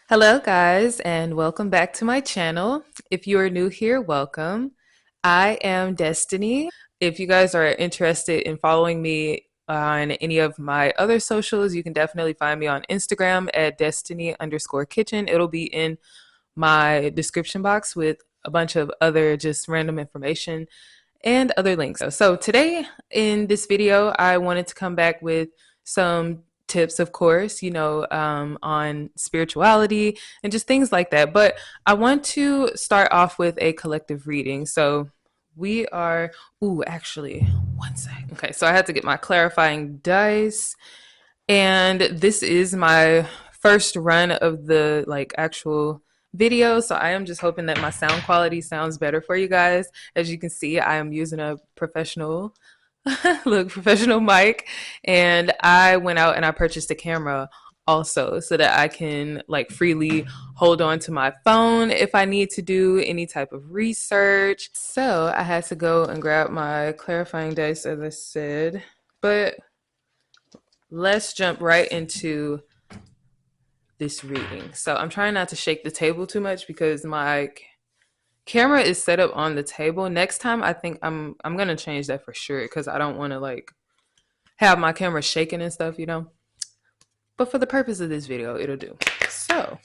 Hello, guys, and welcome back to my channel. If you are new here, welcome. I am Destiny. If you guys are interested in following me on any of my other socials, you can definitely find me on Instagram at Destiny_Kitchen. It'll be in my description box with a bunch of other just random information and other links. So today in this video, I wanted to come back with some tips, of course, on spirituality and just things like that. But I want to start off with a collective reading. So we are, actually, one sec. Okay, so I had to get my clarifying dice. And this is my first run of the actual video. So I am just hoping that my sound quality sounds better for you guys. As you can see, I am using a professional professional mic, and I went out and I purchased a camera also so that I can freely hold on to my phone if I need to do any type of research. So I had to go and grab my clarifying dice, as I said. But let's jump right into this reading. So I'm trying not to shake the table too much because my camera is set up on the table. Next time I think I'm gonna change that for sure because I don't want to have my camera shaking and stuff, But for the purpose of this video, it'll do. So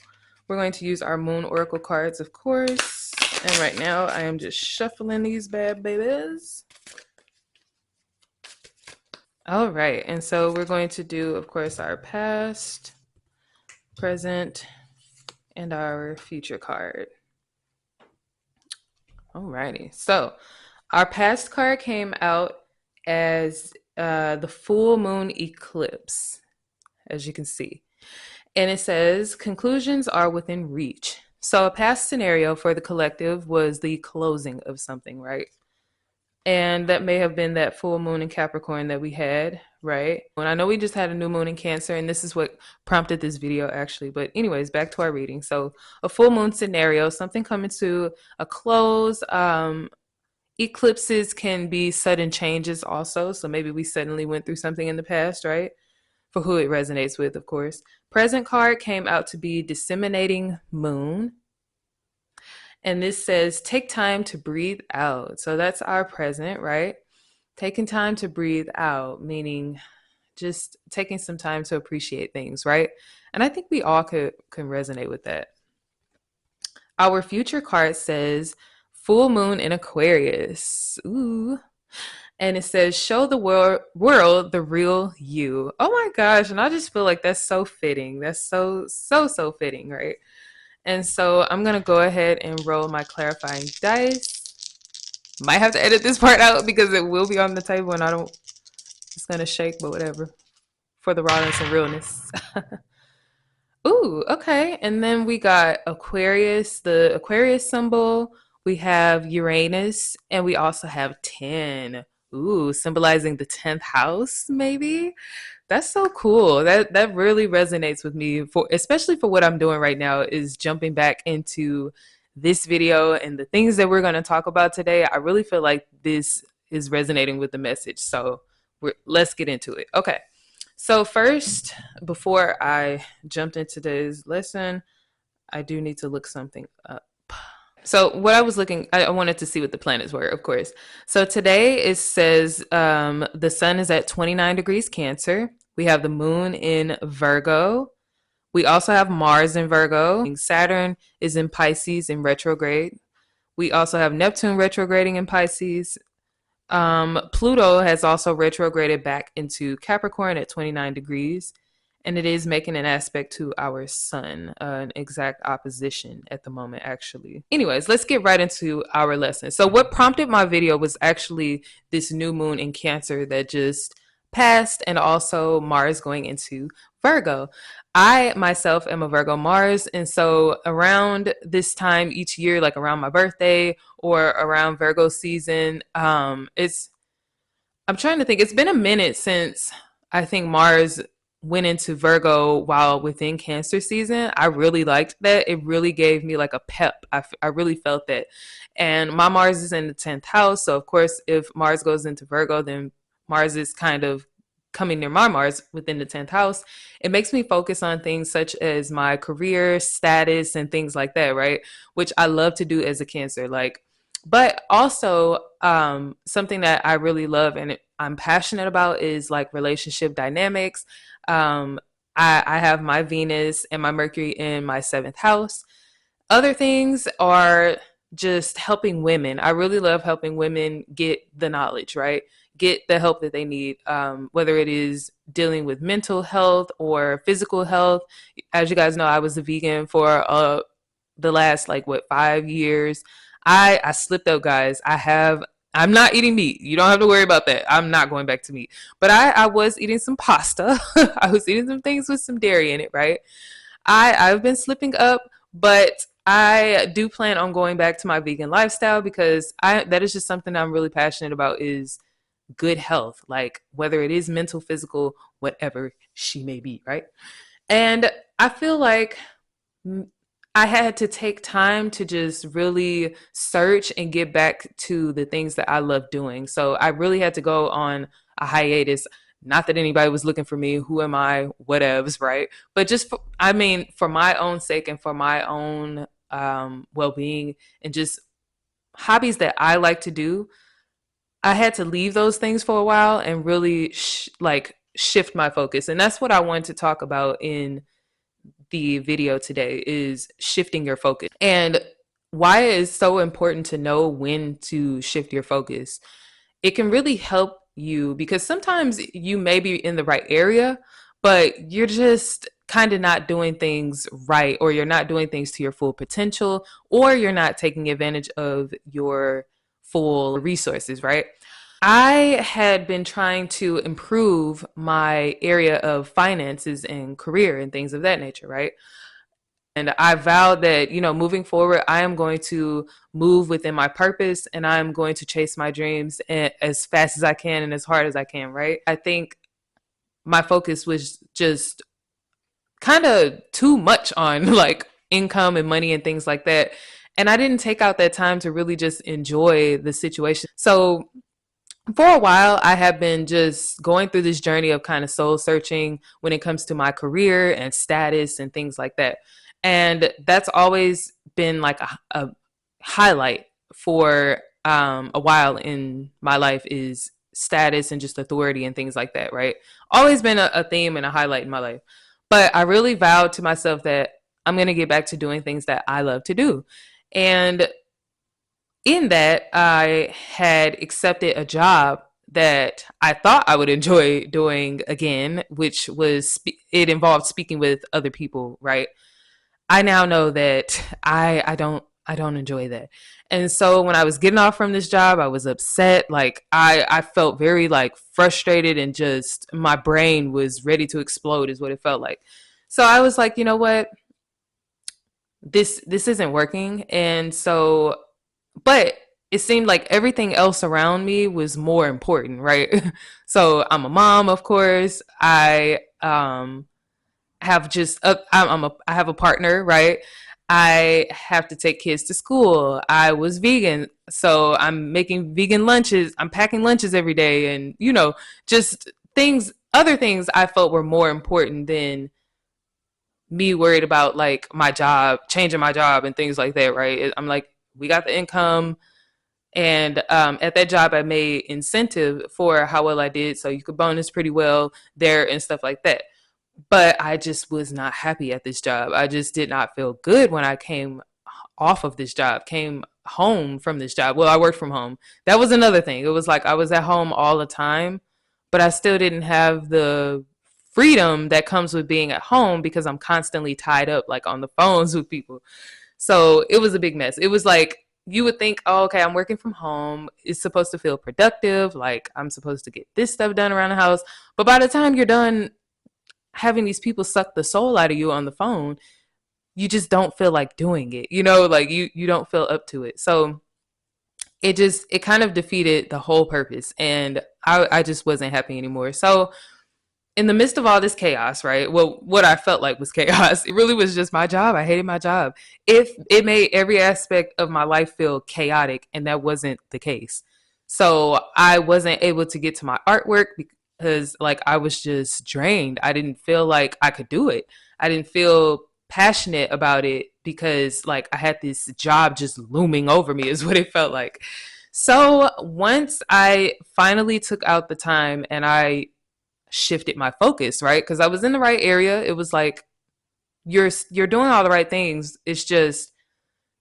we're going to use our Moon Oracle cards, of course. And right now I am just shuffling these bad babies. All right, and so we're going to do, of course, our past, present, and our future card. Alrighty, so our past card came out as the full moon eclipse, as you can see. And it says, conclusions are within reach. So a past scenario for the collective was the closing of something, right? And that may have been that full moon in Capricorn that we had, right? And I know we just had a new moon in Cancer, and this is what prompted this video, actually. But anyways, back to our reading. So a full moon scenario, something coming to a close. Eclipses can be sudden changes also. So maybe we suddenly went through something in the past, right? For who it resonates with, of course. Present card came out to be disseminating moon. And this says, take time to breathe out. So that's our present, right? Taking time to breathe out, meaning just taking some time to appreciate things, right? And I think we all can resonate with that. Our future card says, full moon in Aquarius. Ooh. And it says, show the world the real you. Oh my gosh. And I just feel like that's so fitting. That's so fitting, right? And so I'm going to go ahead and roll my clarifying dice. Might have to edit this part out because it will be on the table and it's going to shake, but whatever. For the rawness and realness. Ooh, okay. And then we got Aquarius, the Aquarius symbol. We have Uranus, and we also have 10. Ooh, symbolizing the 10th house, maybe? That's so cool. That really resonates with me, for especially for what I'm doing right now, is jumping back into this video and the things that we're going to talk about today. I really feel like this is resonating with the message. So let's get into it. Okay. So first, before I jumped into today's lesson, I do need to look something up. So what I was looking, I wanted to see what the planets were, of course. So today it says the sun is at 29 degrees Cancer. We have the moon in Virgo. We also have Mars in Virgo. Saturn is in Pisces in retrograde. We also have Neptune retrograding in Pisces. Pluto has also retrograded back into Capricorn at 29 degrees. And it is making an aspect to our sun, an exact opposition at the moment, actually. Anyways, let's get right into our lesson. So what prompted my video was actually this new moon in Cancer that just passed, and also Mars going into Virgo. I myself am a Virgo Mars, and so around this time each year, like around my birthday or around Virgo season, I'm trying to think. It's been a minute since I think Mars went into Virgo while within Cancer season. I really liked that. It really gave me like a pep. I really felt that. And my Mars is in the 10th house. So of course, if Mars goes into Virgo, then Mars is kind of coming near my Mars within the 10th house, it makes me focus on things such as my career status and things like that, right? Which I love to do as a Cancer. Like, but also something that I really love and I'm passionate about is like relationship dynamics. Um, I have my Venus and my Mercury in my 7th house. Other things are just helping women. I really love helping women get the knowledge, right? Get the help that they need, whether it is dealing with mental health or physical health. As you guys know, I was a vegan for the last like what 5 years. I slipped up, guys. I'm not eating meat. You don't have to worry about that. I'm not going back to meat. But I was eating some pasta. I was eating some things with some dairy in it, right? I've been slipping up, but I do plan on going back to my vegan lifestyle because I that is just something I'm really passionate about is good health, like whether it is mental, physical, whatever she may be, right? And I feel like I had to take time to just really search and get back to the things that I love doing. So I really had to go on a hiatus. Not that anybody was looking for me. Who am I? Whatevs, right? But just, I mean, for my own sake and for my own well being and just hobbies that I like to do, I had to leave those things for a while and really like shift my focus. And that's what I wanted to talk about in the video today is shifting your focus and why it is so important to know when to shift your focus. It can really help you because sometimes you may be in the right area, but you're just kind of not doing things right, or you're not doing things to your full potential, or you're not taking advantage of your full resources, right? I had been trying to improve my area of finances and career and things of that nature, right? And I vowed that, you know, moving forward, I am going to move within my purpose and I'm going to chase my dreams as fast as I can and as hard as I can, right? I think my focus was just kind of too much on like income and money and things like that. And I didn't take out that time to really just enjoy the situation. So for a while, I have been just going through this journey of kind of soul searching when it comes to my career and status and things like that. And that's always been like a highlight for a while in my life is status and just authority and things like that, right? Always been a theme and a highlight in my life. But I really vowed to myself that I'm going to get back to doing things that I love to do. And in that, I had accepted a job that I thought I would enjoy doing again, which was it involved speaking with other people, right? I now know that I don't enjoy that. And so when I was getting off from this job, I was upset. Like I felt very like frustrated and just my brain was ready to explode is what it felt like. So I was like, you know what? This isn't working. And so but it seemed like everything else around me was more important, right? So I'm a mom, of course. I have just I have a partner, right? I have to take kids to school. I was vegan, so I'm making vegan lunches. I'm packing lunches every day, and you know, just things, other things I felt were more important than me worried about like my job, changing my job, and things like that, right? I'm like, we got the income, and at that job, I made incentive for how well I did, so you could bonus pretty well there and stuff like that. But I just was not happy at this job. I just did not feel good when I came off of this job, came home from this job. Well, I worked from home. That was another thing. It was like I was at home all the time, but I still didn't have the freedom that comes with being at home because I'm constantly tied up like on the phones with people. So it was a big mess. It was like you would think, oh, okay, I'm working from home. It's supposed to feel productive. Like I'm supposed to get this stuff done around the house. But by the time you're done having these people suck the soul out of you on the phone, you just don't feel like doing it. You know, like you don't feel up to it. So it kind of defeated the whole purpose. And I just wasn't happy anymore. So in the midst of all this chaos, right? Well, what I felt like was chaos. It really was just my job. I hated my job. If it made every aspect of my life feel chaotic, and that wasn't the case. So I wasn't able to get to my artwork because like I was just drained. I didn't feel like I could do it. I didn't feel passionate about it because like I had this job just looming over me is what it felt like. So once I finally took out the time and I shifted my focus, right? Because I was in the right area. It was like you're doing all the right things. It's just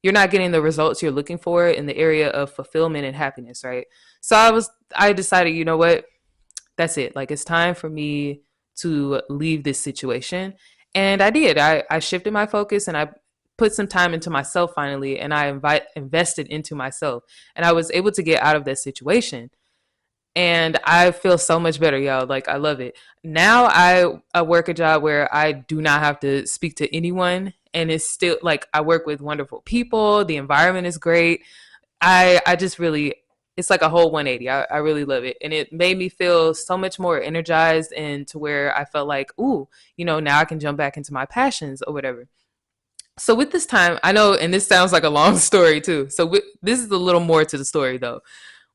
you're not getting the results you're looking for in the area of fulfillment and happiness, right? So I decided, you know what? That's it. Like it's time for me to leave this situation. And I did. I shifted my focus and I put some time into myself finally and invested into myself. And I was able to get out of that situation. And I feel so much better, y'all. Like I love it. Now I work a job where I do not have to speak to anyone, and it's still like I work with wonderful people. The environment is great. I just really it's like a whole 180. I really love it. And it made me feel so much more energized and to where I felt like, ooh, now I can jump back into my passions or whatever. So with this time, I know, and this sounds like a long story too. So this is a little more to the story though.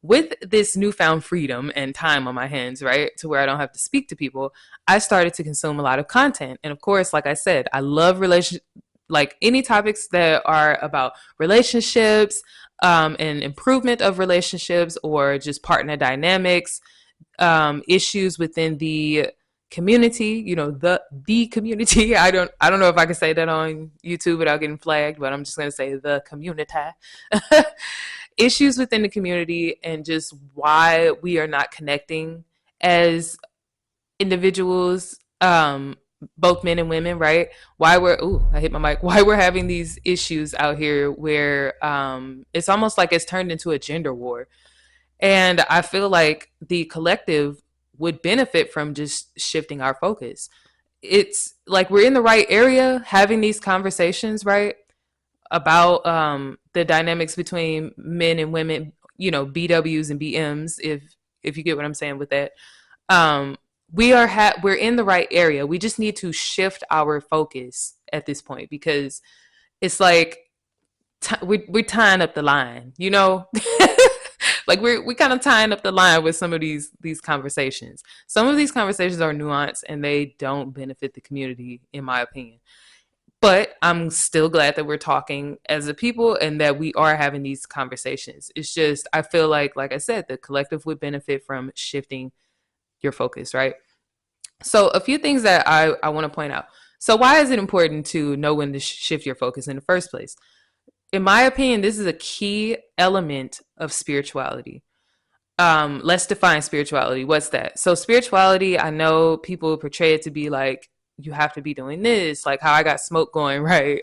With this newfound freedom and time on my hands, right, to where I don't have to speak to people, I started to consume a lot of content. And of course, like I said, I love like any topics that are about relationships, and improvement of relationships or just partner dynamics, issues within the community, the community. I don't know if I can say that on YouTube without getting flagged, but I'm just going to say the community. Issues within the community and just why we are not connecting as individuals, both men and women, right? Why I hit my mic. Why we're having these issues out here where it's almost like it's turned into a gender war. And I feel like the collective would benefit from just shifting our focus. It's like we're in the right area having these conversations, right? About the dynamics between men and women, BWs and BMs, if you get what I'm saying with that. We're in the right area. We just need to shift our focus at this point because it's like we're tying up the line, like we kind of tying up the line with some of these conversations. Some of these conversations are nuanced and they don't benefit the community, in my opinion. But I'm still glad that we're talking as a people and that we are having these conversations. It's just, I feel like I said, the collective would benefit from shifting your focus, right? So a few things that I want to point out. So why is it important to know when to shift your focus in the first place? In my opinion, this is a key element of spirituality. Let's define spirituality. What's that? So spirituality, I know people portray it to be like, you have to be doing this, like how I got smoke going, right?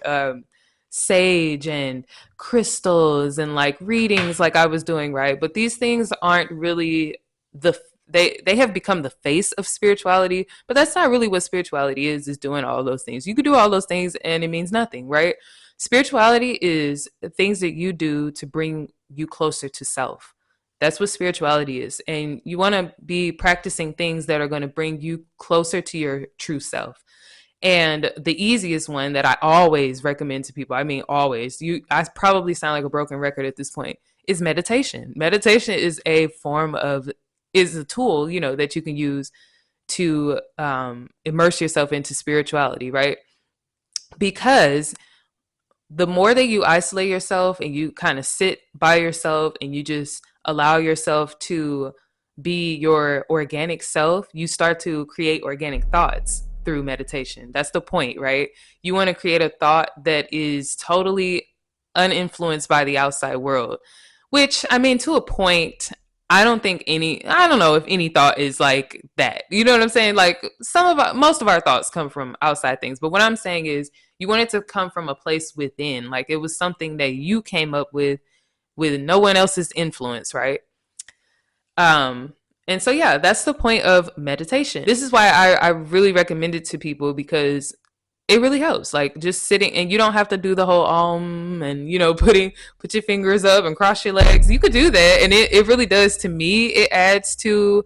Sage and crystals and like readings like I was doing, right? But these things aren't really they have become the face of spirituality, but that's not really what spirituality is doing all those things. You could do all those things and it means nothing, right? Spirituality is things that you do to bring you closer to self. That's what spirituality is. And you want to be practicing things that are going to bring you closer to your true self. And the easiest one that I always recommend to people, I mean, always, I probably sound like a broken record at this point, is meditation. Meditation is is a tool, that you can use to immerse yourself into spirituality, right? Because the more that you isolate yourself and you kind of sit by yourself and you just allow yourself to be your organic self, you start to create organic thoughts through meditation. That's the point, right? You want to create a thought that is totally uninfluenced by the outside world, which, I mean, to a point, I don't know if any thought is like that. You know what I'm saying? Like most of our thoughts come from outside things. But what I'm saying is you want it to come from a place within. Like it was something that you came up with no one else's influence, right? And so, yeah, that's the point of meditation. This is why I really recommend it to people because it really helps. Like just sitting, and you don't have to do the whole and put your fingers up and cross your legs. You could do that, and it really does. To me, it adds to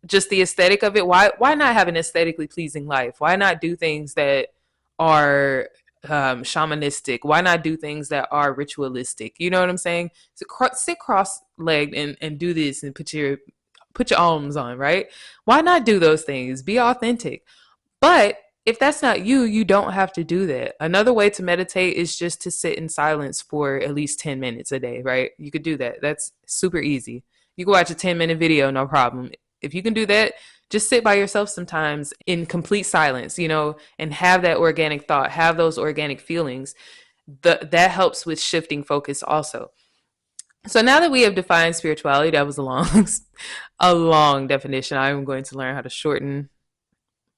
just the aesthetic of it. Why not have an aesthetically pleasing life? Why not do things that are shamanistic? Why not do things that are ritualistic? You know what I'm saying? So sit cross-legged and do this and put put your arms on, right? Why not do those things? Be authentic. But if that's not you, you don't have to do that. Another way to meditate is just to sit in silence for at least 10 minutes a day, right? You could do that. That's super easy. You can watch a 10-minute video, no problem. If you can do that, just sit by yourself sometimes in complete silence, and have that organic thought, have those organic feelings. That helps with shifting focus also. So now that we have defined spirituality, that was a long definition. I'm going to learn how to shorten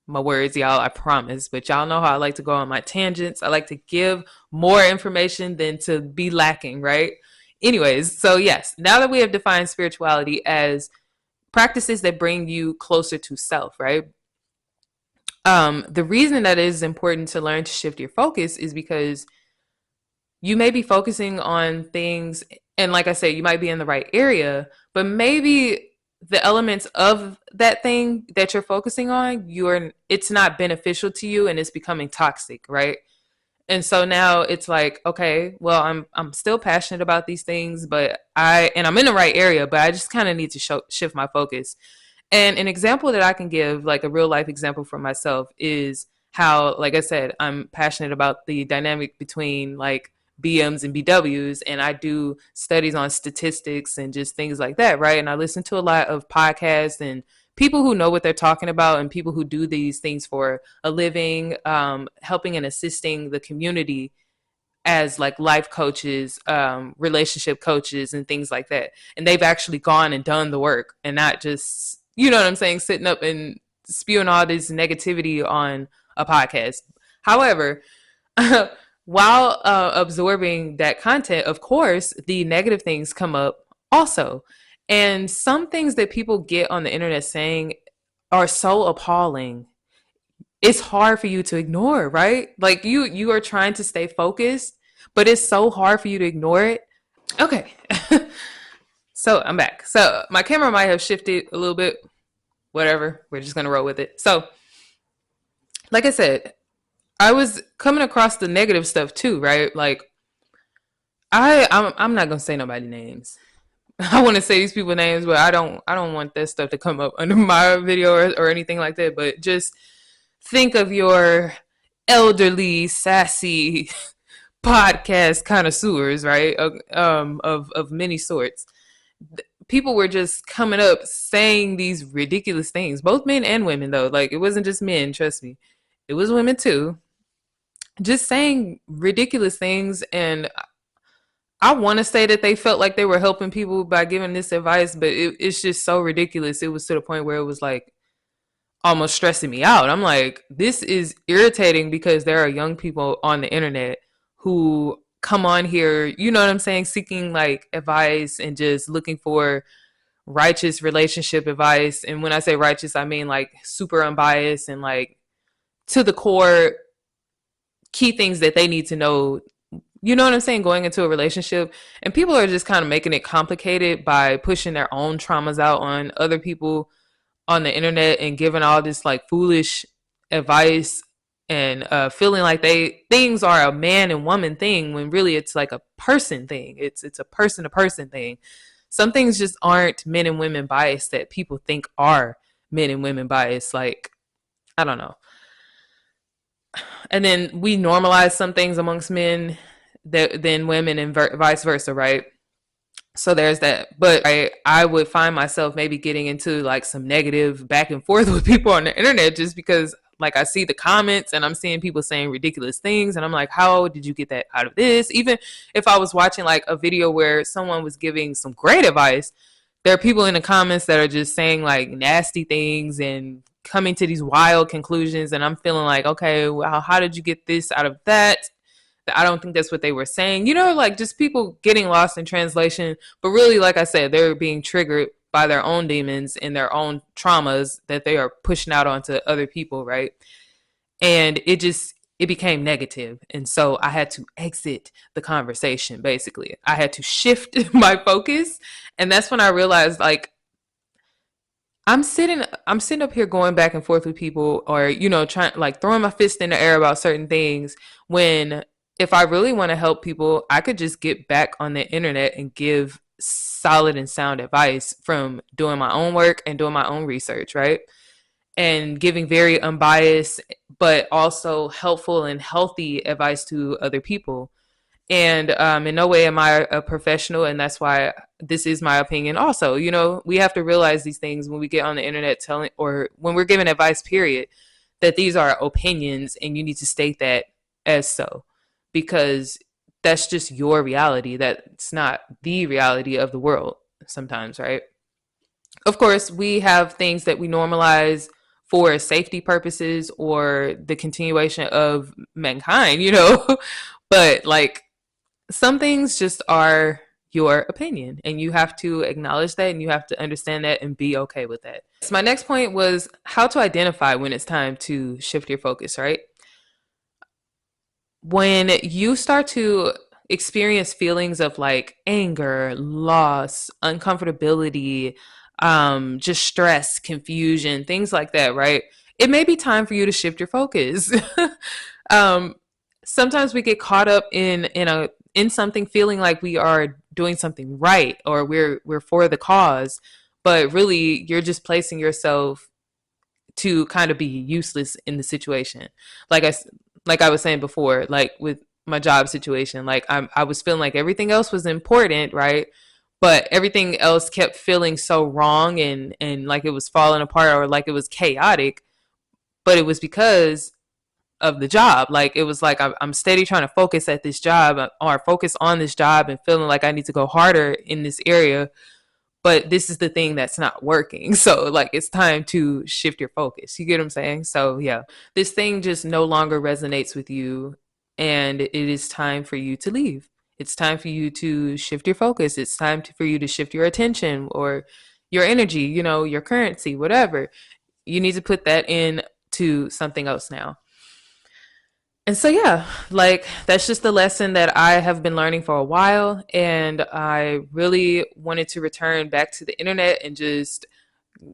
my words, y'all, I promise. But y'all know how I like to go on my tangents. I like to give more information than to be lacking, right? Anyways, so yes, now that we have defined spirituality as practices that bring you closer to self, right? The reason that it is important to learn to shift your focus is because you may be focusing on things, and like I said, you might be in the right area, but maybe the elements of that thing that you're focusing on, it's not beneficial to you and it's becoming toxic, right? And so now it's like, okay, well, I'm still passionate about these things, but I'm in the right area, but I just kind of need to shift my focus. And an example that I can give, like a real life example for myself, is how, like I said, I'm passionate about the dynamic between like BMs and BWs, and I do studies on statistics and just things like that, right? And I listen to a lot of podcasts and people who know what they're talking about and people who do these things for a living, helping and assisting the community as like life coaches, relationship coaches and things like that. And they've actually gone and done the work and not just, you know what I'm saying, sitting up and spewing all this negativity on a podcast. However, while absorbing that content, of course, the negative things come up also. And some things that people get on the internet saying are so appalling. It's hard for you to ignore, right? Like you are trying to stay focused, but it's so hard for you to ignore it. Okay. So I'm back. So my camera might have shifted a little bit. Whatever. We're just going to roll with it. So like I said, I was coming across the negative stuff too, right? Like I'm not going to say nobody's names. I want to say these people's names, but I don't want that stuff to come up under my video or anything like that. But just think of your elderly, sassy podcast connoisseurs, right? Of many sorts. People were just coming up saying these ridiculous things, both men and women, though. Like, it wasn't just men, trust me. It was women too. Just saying ridiculous things. And I want to say that they felt like they were helping people by giving this advice, but it's just so ridiculous. It was to the point where it was like almost stressing me out. I'm like, this is irritating because there are young people on the internet who come on here, you know what I'm saying, seeking like advice and just looking for righteous relationship advice. And when I say righteous, I mean like super unbiased and like to the core key things that they need to know, you know what I'm saying, going into a relationship. And people are just kind of making it complicated by pushing their own traumas out on other people on the internet and giving all this like foolish advice and feeling like things are a man and woman thing when really it's like a person thing. It's a person to person thing. Some things just aren't men and women biased that people think are men and women biased. Like, I don't know. And then we normalize some things amongst men than women and vice versa, right? So there's that. But I would find myself maybe getting into like some negative back and forth with people on the internet just because like I see the comments and I'm seeing people saying ridiculous things and I'm like, how did you get that out of this? Even if I was watching like a video where someone was giving some great advice, there are people in the comments that are just saying like nasty things and coming to these wild conclusions. And I'm feeling like, okay, well, how did you get this out of that? I don't think that's what they were saying. You know, like just people getting lost in translation. But really, like I said, they're being triggered by their own demons and their own traumas that they are pushing out onto other people, right? And it became negative. And so I had to exit the conversation, basically. I had to shift my focus. And that's when I realized, like, I'm sitting up here going back and forth with people or, you know, trying like throwing my fist in the air about certain things when if I really want to help people, I could just get back on the internet and give solid and sound advice from doing my own work and doing my own research, right? And giving very unbiased, but also helpful and healthy advice to other people. And in no way am I a professional, and that's why this is my opinion. Also, you know, we have to realize these things when we get on the internet telling, or when we're giving advice, period, that these are opinions, and you need to state that as so, because that's just your reality. That's not the reality of the world sometimes, right? Of course, we have things that we normalize for safety purposes or the continuation of mankind, you know, but like some things just are your opinion, and you have to acknowledge that, and you have to understand that and be okay with that. So my next point was how to identify when it's time to shift your focus, right? When you start to experience feelings of like anger, loss, uncomfortability, just stress, confusion, things like that, right? It may be time for you to shift your focus. um, Sometimes we get caught up in something, feeling like we are doing something right, or we're for the cause, but really you're just placing yourself to kind of be useless in the situation. Like I like I was saying before, like with my job situation, like I was feeling like everything else was important, right? But everything else kept feeling so wrong, and like it was falling apart, or like it was chaotic, but it was because of the job. Like it was like I'm steady trying to focus at this job, or focus on this job, and feeling like I need to go harder in this area, but this is the thing that's not working. So like it's time to shift your focus. You get what I'm saying? So yeah, this thing just no longer resonates with you, and it is time for you to leave. It's time for you to shift your focus. It's time for you to shift your attention or your energy, you know, your currency, whatever. You need to put that in to something else now. And so yeah, like that's just the lesson that I have been learning for a while, and I really wanted to return back to the internet and just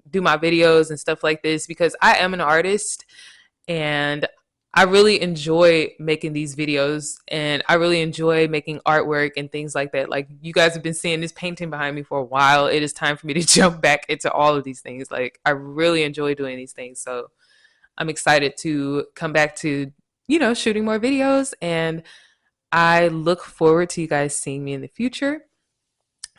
do my videos and stuff like this, because I am an artist, and I really enjoy making these videos, and I really enjoy making artwork and things like that. Like you guys have been seeing this painting behind me for a while. It is time for me to jump back into all of these things. Like I really enjoy doing these things. So I'm excited to come back to, you know, shooting more videos, and I look forward to you guys seeing me in the future.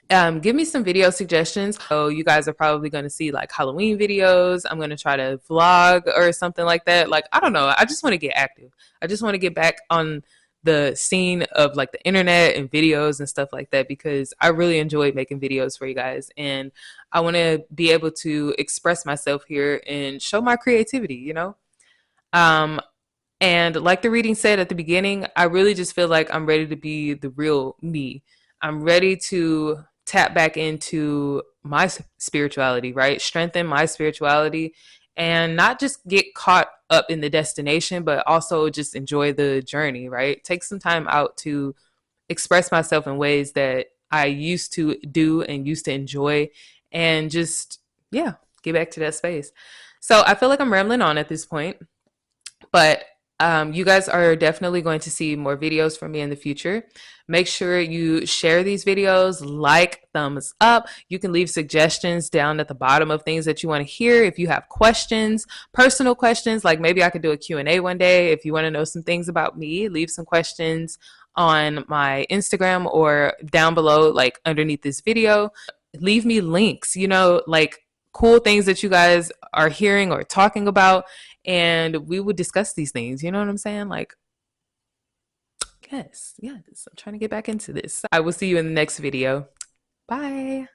Give me some video suggestions. So you guys are probably going to see like Halloween videos. I'm going to try to vlog or something like that. Like, I don't know. I just want to get active. I just want to get back on the scene of like the internet and videos and stuff like that, because I really enjoy making videos for you guys. And I want to be able to express myself here and show my creativity, you know? Um, and like the reading said at the beginning, I really just feel like I'm ready to be the real me. I'm ready to tap back into my spirituality, right? Strengthen my spirituality, and not just get caught up in the destination, but also just enjoy the journey, right? Take some time out to express myself in ways that I used to do and used to enjoy, and just, yeah, get back to that space. So I feel like I'm rambling on at this point, but you guys are definitely going to see more videos from me in the future. Make sure you share these videos, like, thumbs up. You can leave suggestions down at the bottom of things that you want to hear. If you have questions, personal questions, like maybe I could do a Q&A one day. If you want to know some things about me, leave some questions on my Instagram or down below, like underneath this video. Leave me links, you know, like cool things that you guys are hearing or talking about, and we would discuss these things. You know what I'm saying? Like, yes, I'm trying to get back into this. I will see you in the next video. Bye.